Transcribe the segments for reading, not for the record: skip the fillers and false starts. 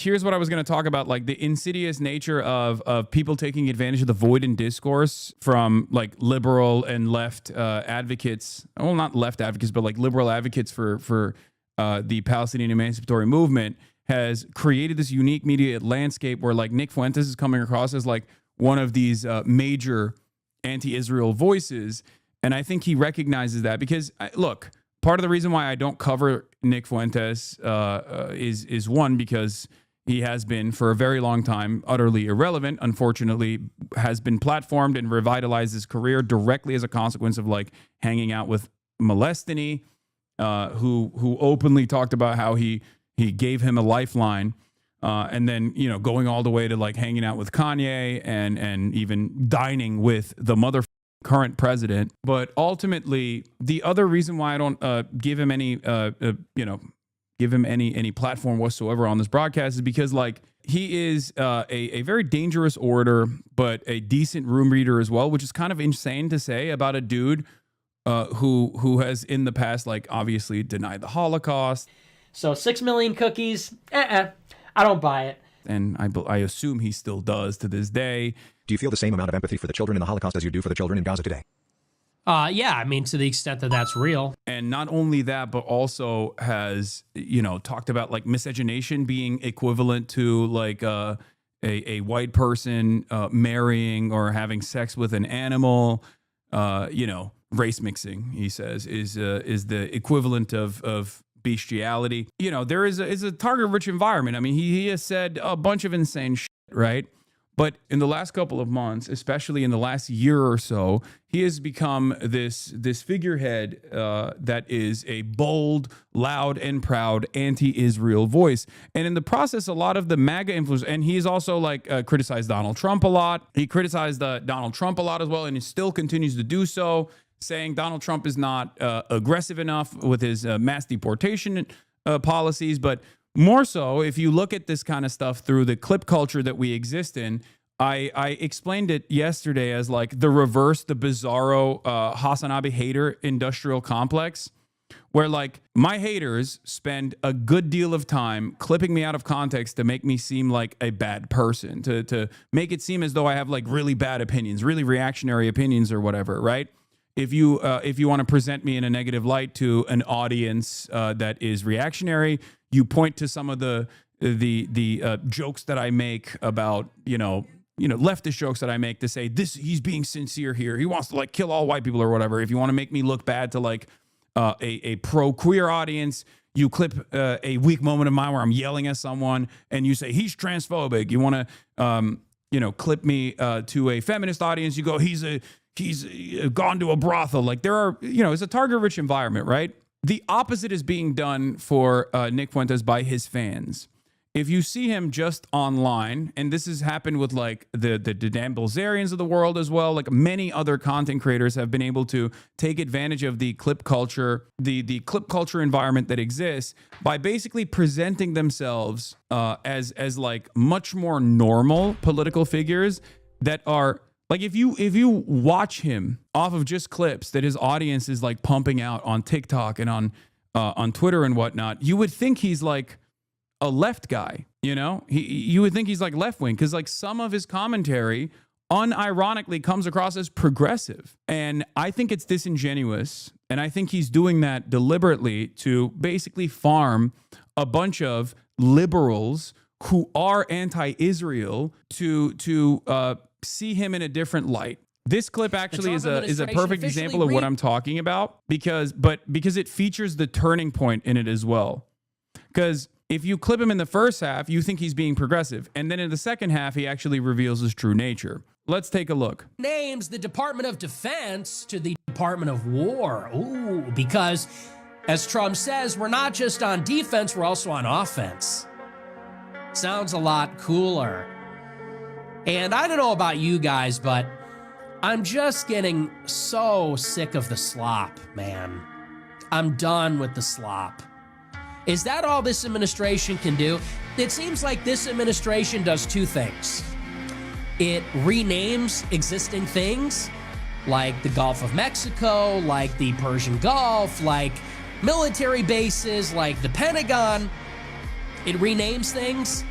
here's what I was going to talk about, like the insidious nature of people taking advantage of the void in discourse from like liberal and left advocates. Well, not left advocates, but like liberal advocates for the Palestinian emancipatory movement, has created this unique media landscape where like Nick Fuentes is coming across as like one of these major anti-Israel voices. And I think he recognizes that because, look, part of the reason why I don't cover Nick Fuentes is one, because he has been for a very long time utterly irrelevant, unfortunately, has been platformed and revitalized his career directly as a consequence of like hanging out with Molestany, who openly talked about how he gave him a lifeline, and then, you know, going all the way to like hanging out with Kanye and even dining with the current president. But ultimately, the other reason why I don't give him any any platform whatsoever on this broadcast is because like he is a very dangerous orator, but a decent room reader as well, which is kind of insane to say about a dude who has in the past like obviously denied the Holocaust. So 6 million cookies, I don't buy it. And I assume he still does to this day. Do you feel the same amount of empathy for the children in the Holocaust as you do for the children in Gaza today? Yeah, I mean, to the extent that that's real. And not only that, but also has, you know, talked about like miscegenation being equivalent to like a white person marrying or having sex with an animal. You know, race mixing, he says, is the equivalent of bestiality. You know, there is a target-rich environment. I mean, he has said a bunch of insane shit, right? But in the last couple of months, especially in the last year or so, he has become this figurehead that is a bold, loud, and proud anti-Israel voice. And in the process, a lot of the MAGA influence, and he's also like criticized Donald Trump a lot. He criticized Donald Trump a lot as well, and he still continues to do so, saying Donald Trump is not aggressive enough with his mass deportation policies. But more so, if you look at this kind of stuff through the clip culture that we exist in, I explained it yesterday as like the reverse, the bizarro HasanAbi hater industrial complex, where like my haters spend a good deal of time clipping me out of context to make me seem like a bad person, to make it seem as though I have like really bad opinions, really reactionary opinions or whatever, right? If you want to present me in a negative light to an audience that is reactionary, you point to some of the jokes that I make about, you know, leftist jokes that I make to say he's being sincere here. He wants to like kill all white people or whatever. If you want to make me look bad to like a pro queer audience, you clip a weak moment of mine where I'm yelling at someone and you say he's transphobic. You want to clip me to a feminist audience. You go he's gone to a brothel. Like there are, it's a target-rich environment, right? The opposite is being done for Nick Fuentes by his fans. If you see him just online, and this has happened with like the Dan Bilzerians of the world as well, like many other content creators have been able to take advantage of the clip culture, the clip culture environment that exists by basically presenting themselves as like much more normal political figures that are like, if you watch him off of just clips that his audience is like pumping out on TikTok and on Twitter and whatnot, you would think he's like a left guy, you would think he's like left wing, because like some of his commentary unironically comes across as progressive. And I think it's disingenuous. And I think he's doing that deliberately to basically farm a bunch of liberals who are anti-Israel to see him in a different light. This clip actually is a perfect example of what I'm talking about because it features the turning point in it as well. Because if you clip him in the first half, you think he's being progressive. And then in the second half, he actually reveals his true nature. Let's take a look. Names the Department of Defense to the Department of War. Ooh, because as Trump says, we're not just on defense, we're also on offense. Sounds a lot cooler. And I don't know about you guys, but I'm just getting so sick of the slop, man. I'm done with the slop. Is that all this administration can do? It seems like this administration does two things. It renames existing things, like the Gulf of Mexico, like the Persian Gulf, like military bases, like the Pentagon. It renames things,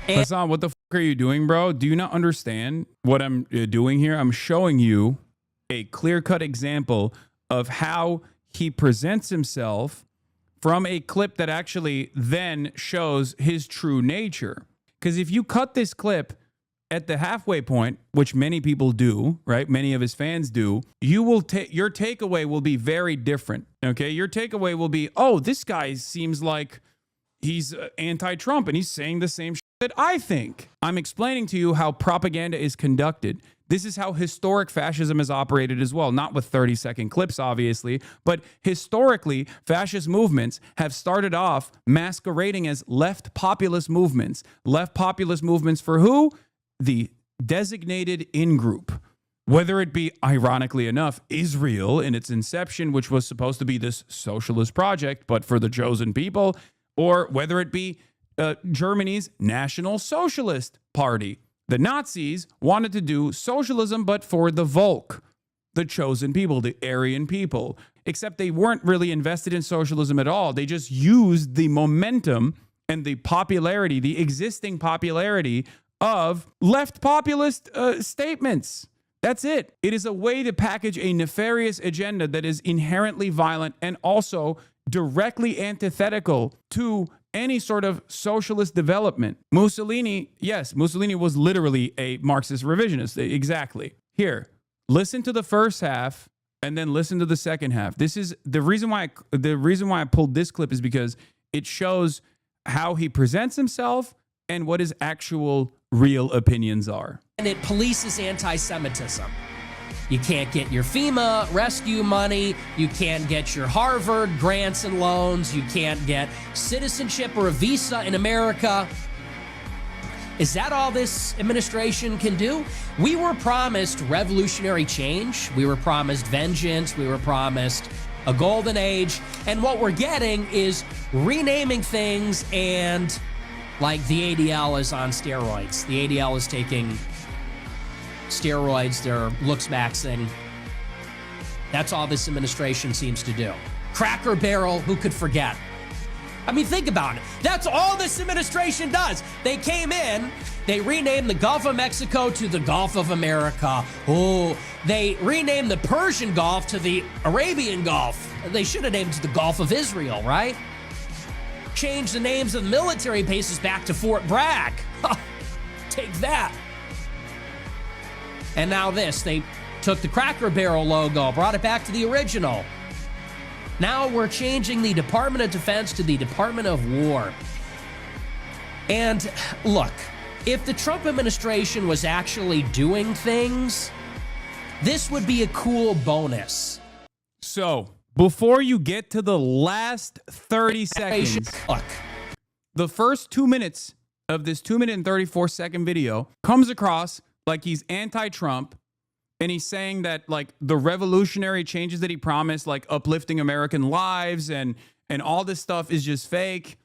Hasan, what the fuck are you doing, bro? Do you not understand what I'm doing here? I'm showing you a clear-cut example of how he presents himself from a clip that actually then shows his true nature. Because if you cut this clip at the halfway point, which many people do, right? Many of his fans do, you will your takeaway will be very different. Okay, your takeaway will be, oh, this guy seems like he's anti-Trump and he's saying the same shit that I think. I'm explaining to you how propaganda is conducted. This is how historic fascism has operated as well, not with 30-second clips, obviously, but historically, fascist movements have started off masquerading as left populist movements. Left populist movements for who? The designated in-group. Whether it be, ironically enough, Israel in its inception, which was supposed to be this socialist project, but for the chosen people, or whether it be Germany's National Socialist Party. The Nazis wanted to do socialism, but for the Volk, the chosen people, the Aryan people. Except they weren't really invested in socialism at all. They just used the momentum and the popularity, the existing popularity of left populist statements. That's it. It is a way to package a nefarious agenda that is inherently violent and also directly antithetical to any sort of socialist development. Mussolini, yes, Mussolini was literally a Marxist revisionist. Exactly. Here, listen to the first half and then listen to the second half. This is the reason why I pulled this clip is because it shows how he presents himself and what his actual real opinions are. And it polices anti-Semitism. You can't get your FEMA rescue money. You can't get your Harvard grants and loans. You can't get citizenship or a visa in America. Is that all this administration can do? We were promised revolutionary change. We were promised vengeance. We were promised a golden age. And what we're getting is renaming things, and like the ADL is on steroids. The ADL is taking steroids, they're looks maxing. That's all this administration seems to do. Cracker Barrel, who could forget? I mean, think about it. That's all this administration does. They came in, they renamed the Gulf of Mexico to the Gulf of America. Oh, they renamed the Persian Gulf to the Arabian Gulf. They should have named it the Gulf of Israel, right? Change the names of the military bases back to Fort Bragg. Take that. And now this, they took the Cracker Barrel logo, brought it back to the original. Now we're changing the Department of Defense to the Department of War. And look, if the Trump administration was actually doing things, this would be a cool bonus. So, before you get to the last 30 seconds, look, the first 2 minutes of this 2 minute and 34-second video comes across like he's anti-Trump, and he's saying that like the revolutionary changes that he promised, like uplifting American lives and all this stuff is just fake,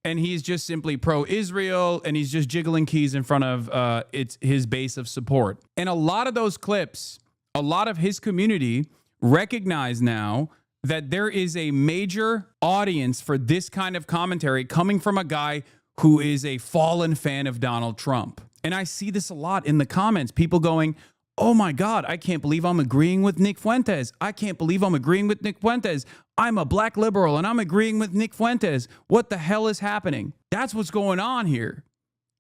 and he's just simply pro-Israel, and he's just jiggling keys in front of his base of support. And a lot of those clips, a lot of his community recognize now that there is a major audience for this kind of commentary coming from a guy who is a fallen fan of Donald Trump. And I see this a lot in the comments. People going, oh my God, I can't believe I'm agreeing with Nick Fuentes. I can't believe I'm agreeing with Nick Fuentes. I'm a black liberal and I'm agreeing with Nick Fuentes. What the hell is happening? That's what's going on here.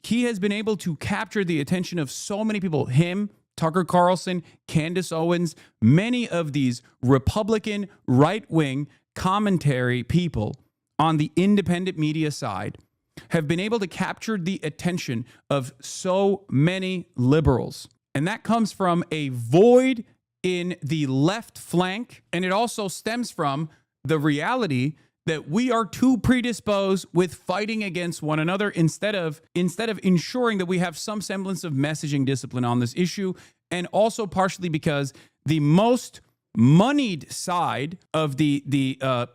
He has been able to capture the attention of so many people. Him, Tucker Carlson, Candace Owens, many of these Republican right-wing commentary people on the independent media side have been able to capture the attention of so many liberals. And that comes from a void in the left flank. And it also stems from the reality that we are too predisposed with fighting against one another instead of ensuring that we have some semblance of messaging discipline on this issue. And also partially because the most moneyed side of the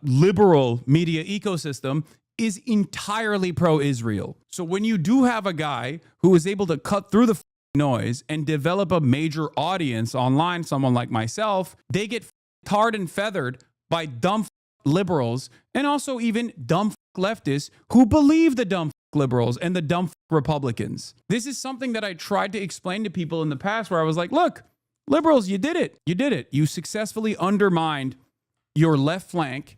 liberal media ecosystem is entirely pro-Israel. So when you do have a guy who is able to cut through the noise and develop a major audience online, someone like myself, they get tarred and feathered by dumb liberals and also even dumb leftists who believe the dumb liberals and the dumb Republicans. This is something that I tried to explain to people in the past where I was like, look, liberals, you did it. You did it. You successfully undermined your left flank.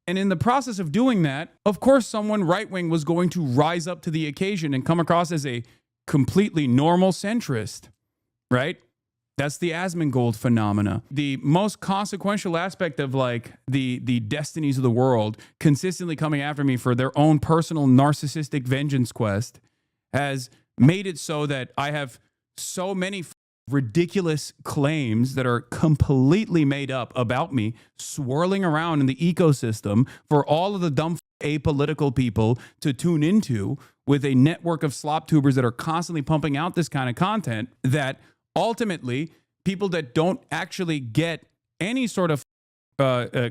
And in the process of doing that, of course, someone right-wing was going to rise up to the occasion and come across as a completely normal centrist, right? That's the Asmongold phenomena. The most consequential aspect of like the destinies of the world consistently coming after me for their own personal narcissistic vengeance quest has made it so that I have so many ridiculous claims that are completely made up about me swirling around in the ecosystem for all of the dumb apolitical people to tune into with a network of slop tubers that are constantly pumping out this kind of content that ultimately people that don't actually get any sort of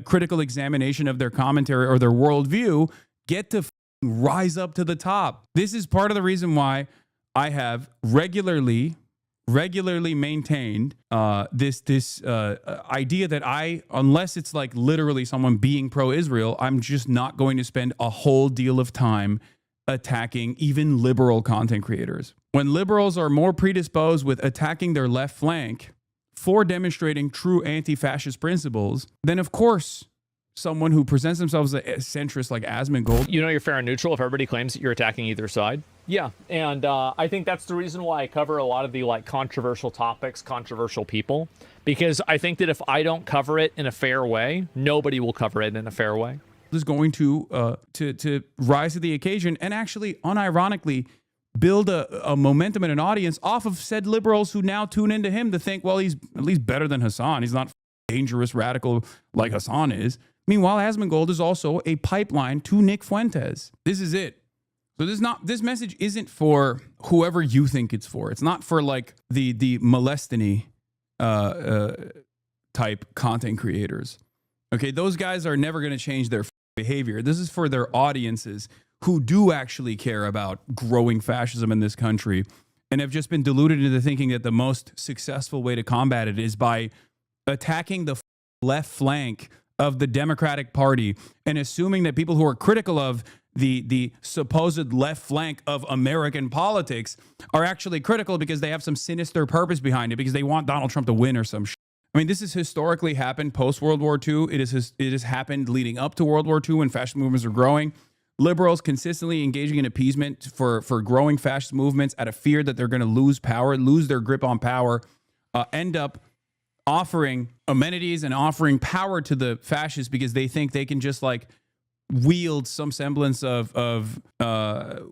critical examination of their commentary or their worldview get to rise up to the top. This is part of the reason why I have regularly maintained this idea that unless it's like literally someone being pro-Israel, I'm just not going to spend a whole deal of time attacking even liberal content creators. When liberals are more predisposed with attacking their left flank for demonstrating true anti-fascist principles, then of course someone who presents themselves as a centrist like Asmongold. You know you're fair and neutral if everybody claims that you're attacking either side. Yeah, and I think that's the reason why I cover a lot of the like controversial topics, controversial people, because I think that if I don't cover it in a fair way, nobody will cover it in a fair way. Is going to rise to the occasion and actually unironically build a momentum and an audience off of said liberals who now tune into him to think, well, he's at least better than Hasan. He's not dangerous radical like Hasan is. Meanwhile, Asmongold is also a pipeline to Nick Fuentes. This is it. So this message isn't for whoever you think it's for. It's not for like the molestiny type content creators. Okay, those guys are never going to change their behavior. This is for their audiences who do actually care about growing fascism in this country and have just been deluded into thinking that the most successful way to combat it is by attacking the left flank of the Democratic Party and assuming that people who are critical of the supposed left flank of American politics are actually critical because they have some sinister purpose behind it, because they want Donald Trump to win or some shit. I mean, this has historically happened post-World War II. It has happened leading up to World War II when fascist movements are growing. Liberals consistently engaging in appeasement for growing fascist movements out of fear that they're going to lose power, lose their grip on power, end up offering amenities and offering power to the fascists because they think they can just like wield some semblance of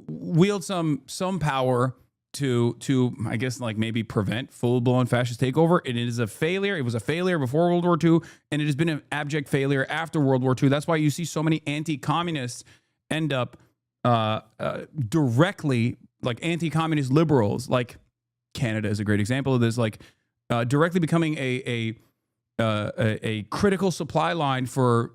wield some power to I guess like maybe prevent full-blown fascist takeover. And it is a failure. It was a failure before World War II, and it has been an abject failure after World War II. That's why you see so many anti-communists end up directly, like anti-communist liberals, like Canada is a great example of this, like directly becoming a critical supply line for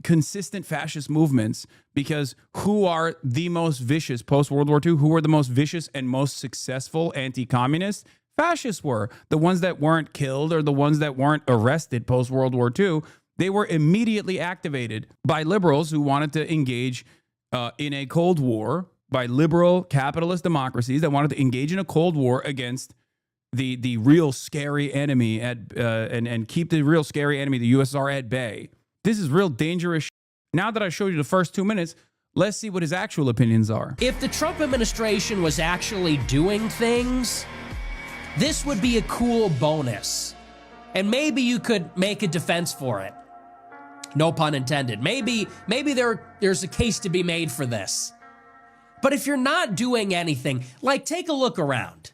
consistent fascist movements, because who are the most vicious post-World War II? Who were the most vicious and most successful anti-communists? Fascists were. The ones that weren't killed or the ones that weren't arrested post-World War II, they were immediately activated by liberals who wanted to engage in a Cold War, by liberal capitalist democracies that wanted to engage in a Cold War against the real scary enemy and keep the real scary enemy, the USSR, at bay. This is real dangerous. Now that I showed you the first 2 minutes, let's see what his actual opinions are. If the Trump administration was actually doing things, this would be a cool bonus. And maybe you could make a defense for it. No pun intended. Maybe there's a case to be made for this. But if you're not doing anything, like take a look around.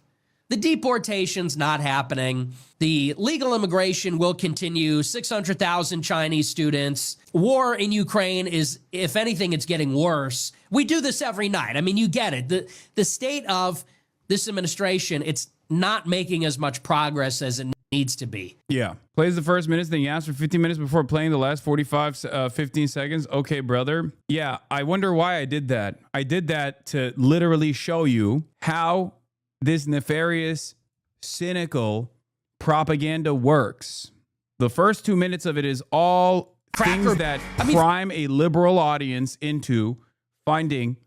The deportation's not happening. The legal immigration will continue. 600,000 Chinese students. War in Ukraine is, if anything, it's getting worse. We do this every night. I mean, you get it. The state of this administration, it's not making as much progress as it needs to be. Yeah. Plays the first minutes, then you ask for 15 minutes before playing the last 15 seconds. Okay, brother. Yeah, I wonder why I did that. I did that to literally show you how this nefarious, cynical propaganda works. The first 2 minutes of it is all things that prime a liberal audience into finding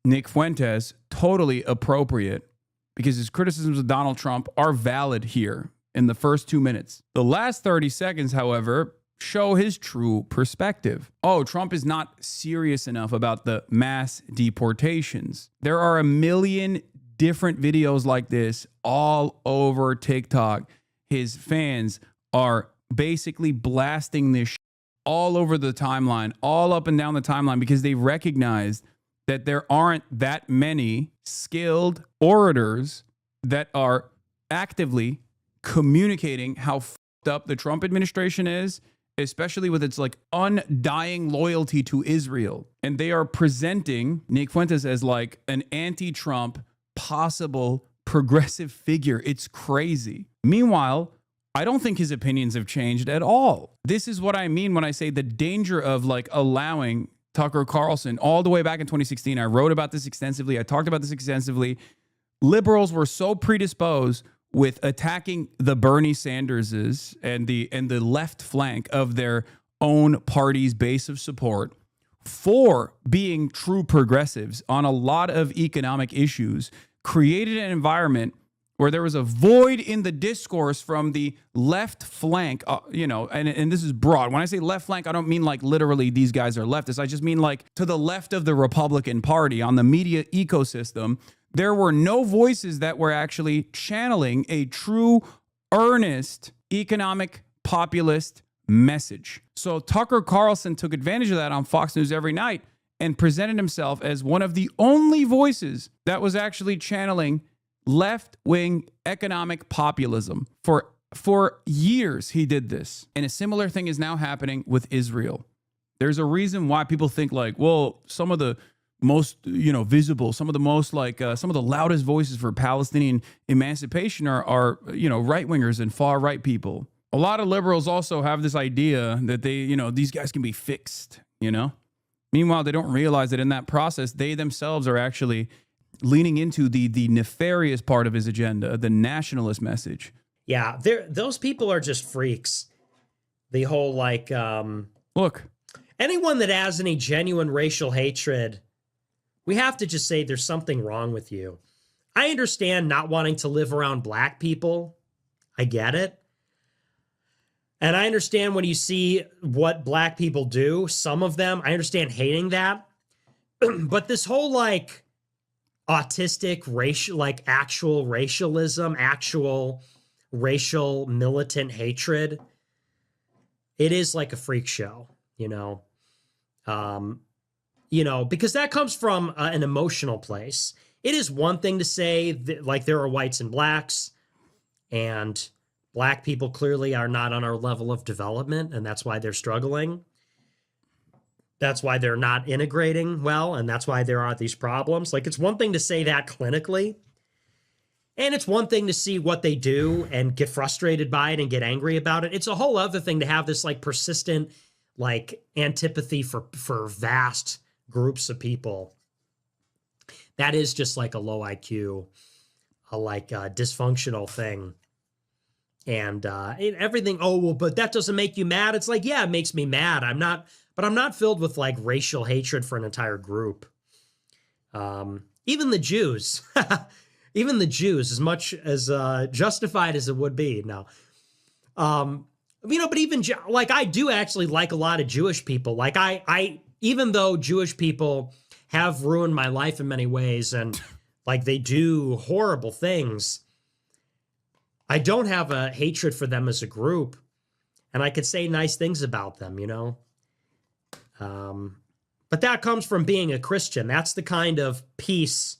Nick Fuentes, totally appropriate because his criticisms of Donald Trump are valid here in the first 2 minutes. The last 30 seconds, however, show his true perspective. Oh, Trump is not serious enough about the mass deportations. There are a million different videos like this all over TikTok. His fans are basically blasting this all over the timeline, all up and down the timeline, because they recognize that there aren't that many skilled orators that are actively communicating how fucked up the Trump administration is, especially with its like undying loyalty to Israel. And they are presenting Nick Fuentes as like an anti-Trump possible progressive figure. It's crazy. Meanwhile, I don't think his opinions have changed at all. This is what I mean when I say the danger of like allowing Tucker Carlson all the way back in 2016. I wrote about this extensively. I talked about this extensively. Liberals were so predisposed with attacking the Bernie Sanderses and the left flank of their own party's base of support for being true progressives on a lot of economic issues, created an environment where there was a void in the discourse from the left flank, and this is broad. When I say left flank, I don't mean like literally these guys are leftists. I just mean like to the left of the Republican Party on the media ecosystem. There were no voices that were actually channeling a true, earnest economic populist message. So Tucker Carlson took advantage of that on Fox News every night and presented himself as one of the only voices that was actually channeling left-wing economic populism. For years, he did this. And a similar thing is now happening with Israel. There's a reason why people think like, well, some of the most, visible, some of the most like, some of the loudest voices for Palestinian emancipation are right-wingers and far-right people. A lot of liberals also have this idea that they, these guys can be fixed, Meanwhile, they don't realize that in that process, they themselves are actually leaning into the nefarious part of his agenda, the nationalist message. Yeah, those people are just freaks. The whole look, anyone that has any genuine racial hatred, we have to just say there's something wrong with you. I understand not wanting to live around black people. I get it. And I understand when you see what black people do, some of them, I understand hating that. But this whole autistic racial, actual racialism, actual racial militant hatred, it is like a freak show, because that comes from an emotional place. It is one thing to say that, there are whites and blacks, and black people clearly are not on our level of development, and that's why they're struggling. That's why they're not integrating well, and that's why there are these problems. It's one thing to say that clinically, and it's one thing to see what they do and get frustrated by it and get angry about it. It's a whole other thing to have this persistent antipathy for vast groups of people. That is just a low IQ, a dysfunctional thing. And everything, but that doesn't make you mad. It's yeah, it makes me mad. I'm not filled with racial hatred for an entire group. Even the Jews, as much as justified as it would be. No. But even I do actually like a lot of Jewish people. I even though Jewish people have ruined my life in many ways and they do horrible things, I don't have a hatred for them as a group, and I could say nice things about them, But that comes from being a Christian. That's the kind of peace,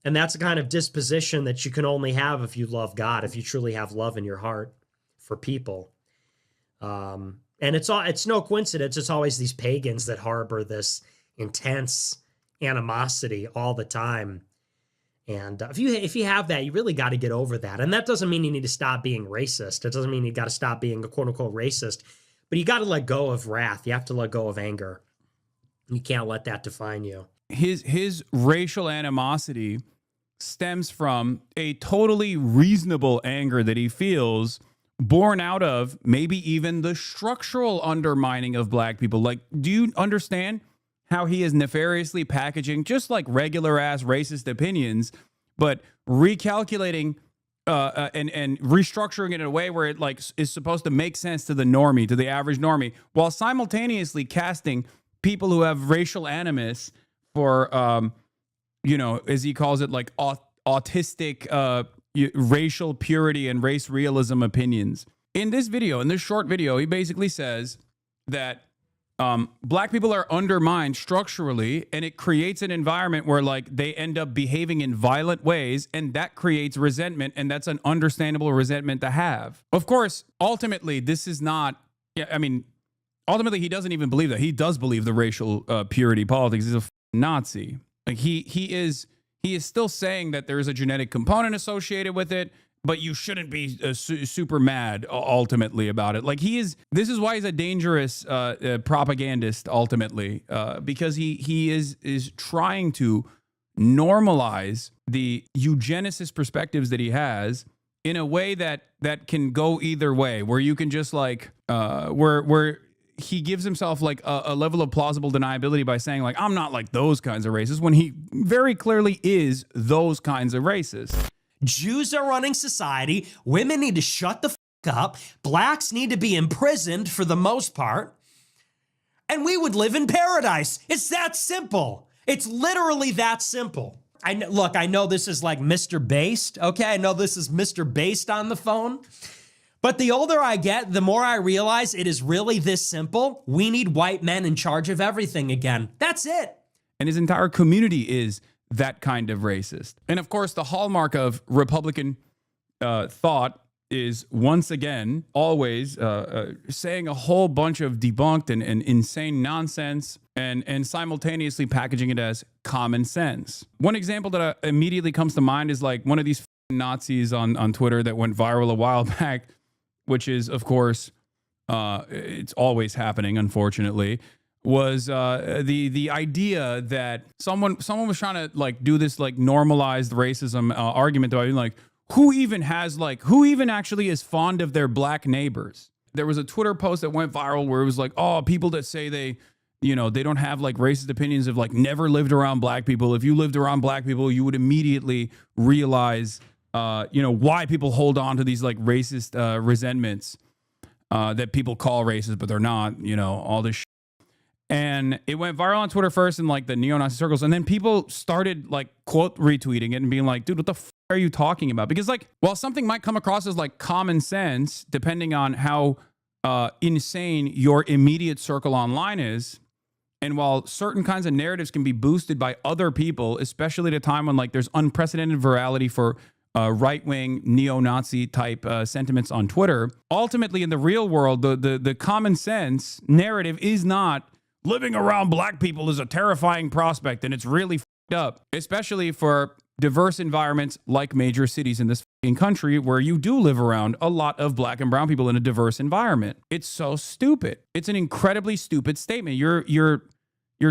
and that's the kind of disposition that you can only have if you love God, if you truly have love in your heart for people. And it's no coincidence. It's always these pagans that harbor this intense animosity all the time. And if you have that, you really got to get over that. And that doesn't mean you need to stop being racist. It doesn't mean you got to stop being a quote unquote racist, but you got to let go of wrath. You have to let go of anger. You can't let that define you. His racial animosity stems from a totally reasonable anger that he feels, born out of maybe even the structural undermining of black people. Do you understand how he is nefariously packaging just like regular ass racist opinions, but recalculating and restructuring it in a way where it like is supposed to make sense to the normie, to the average normie, while simultaneously casting people who have racial animus for, you know, as he calls it, like autistic racial purity and race realism opinions. In this video, in this short video, he basically says that black people are undermined structurally, and it creates an environment where like they end up behaving in violent ways, and that creates resentment, and that's an understandable resentment to have. Of course, ultimately, this is not, yeah, I mean, ultimately, he doesn't even believe that. He does believe the racial purity politics. He's a Nazi. Like he is still saying that there is a genetic component associated with it, but you shouldn't be super mad ultimately about it. Like this is why he's a dangerous propagandist ultimately, because he is trying to normalize the eugenicist perspectives that he has in a way that can go either way, where you can just like, where he gives himself like a level of plausible deniability by saying like, I'm not like those kinds of racists, when he very clearly is those kinds of racists. Jews are running society. Women need to shut the fuck up. Blacks need to be imprisoned for the most part. And we would live in paradise. It's that simple. It's literally that simple. Look, I know this is like Mr. Based. Okay, I know this is Mr. Based on the phone. But the older I get, the more I realize it is really this simple. We need white men in charge of everything again. That's it. And his entire community is that kind of racist. And of course, the hallmark of Republican thought is once again, always saying a whole bunch of debunked and insane nonsense and simultaneously packaging it as common sense. One example that immediately comes to mind is like one of these Nazis on Twitter that went viral a while back, which is, of course, it's always happening, unfortunately, was the idea that someone was trying to like do this like normalized racism argument about being like, who even actually is fond of their black neighbors? There was a Twitter post that went viral where it was like, oh, people that say they don't have like racist opinions, have like never lived around black people. If you lived around black people, you would immediately realize why people hold on to these like racist resentments that people call racist, but they're not, all this shit. And it went viral on Twitter first in like the neo-Nazi circles. And then people started like quote retweeting it and being like, dude, what the f are you talking about? Because like, while something might come across as like common sense, depending on how insane your immediate circle online is, and while certain kinds of narratives can be boosted by other people, especially at a time when like there's unprecedented virality for right-wing neo-Nazi type sentiments on Twitter, ultimately in the real world, the common sense narrative is not living around black people is a terrifying prospect and it's really fucked up, especially for diverse environments like major cities in this country where you do live around a lot of black and brown people in a diverse environment. It's so stupid. It's an incredibly stupid statement. You're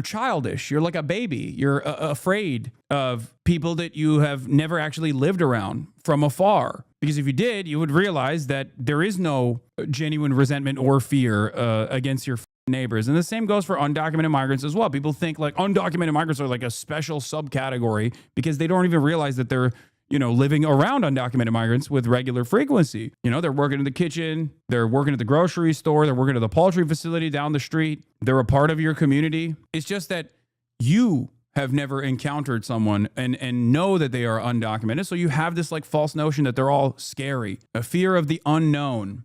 childish. You're like a baby. You're afraid of people that you have never actually lived around from afar. Because if you did, you would realize that there is no genuine resentment or fear against your neighbors. And the same goes for undocumented migrants as well. People think like undocumented migrants are like a special subcategory because they don't even realize that they're living around undocumented migrants with regular frequency. They're working in the kitchen, they're working at the grocery store, they're working at the poultry facility down the street. They're a part of your community. It's just that you have never encountered someone and know that they are undocumented. So you have this like false notion that they're all scary, a fear of the unknown.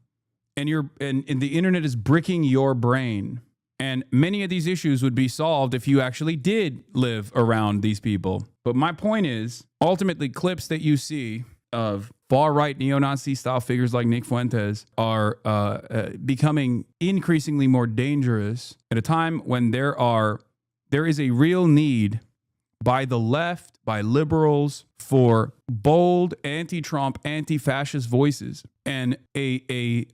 And the internet is bricking your brain. And many of these issues would be solved if you actually did live around these people. But my point is, ultimately, clips that you see of far-right neo-Nazi style figures like Nick Fuentes are becoming increasingly more dangerous at a time when there is a real need by the left, by liberals, for bold anti-Trump, anti-fascist voices. And a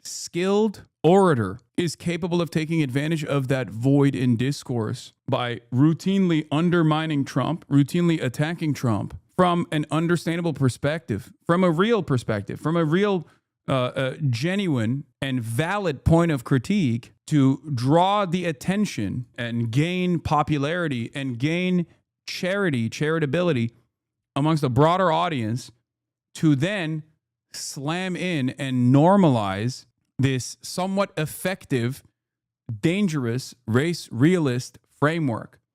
skilled orator is capable of taking advantage of that void in discourse by routinely undermining Trump, routinely attacking Trump from an understandable perspective, from a real genuine and valid point of critique to draw the attention and gain popularity and gain charitability amongst a broader audience, to then slam in and normalize this somewhat effective, dangerous race realist framework.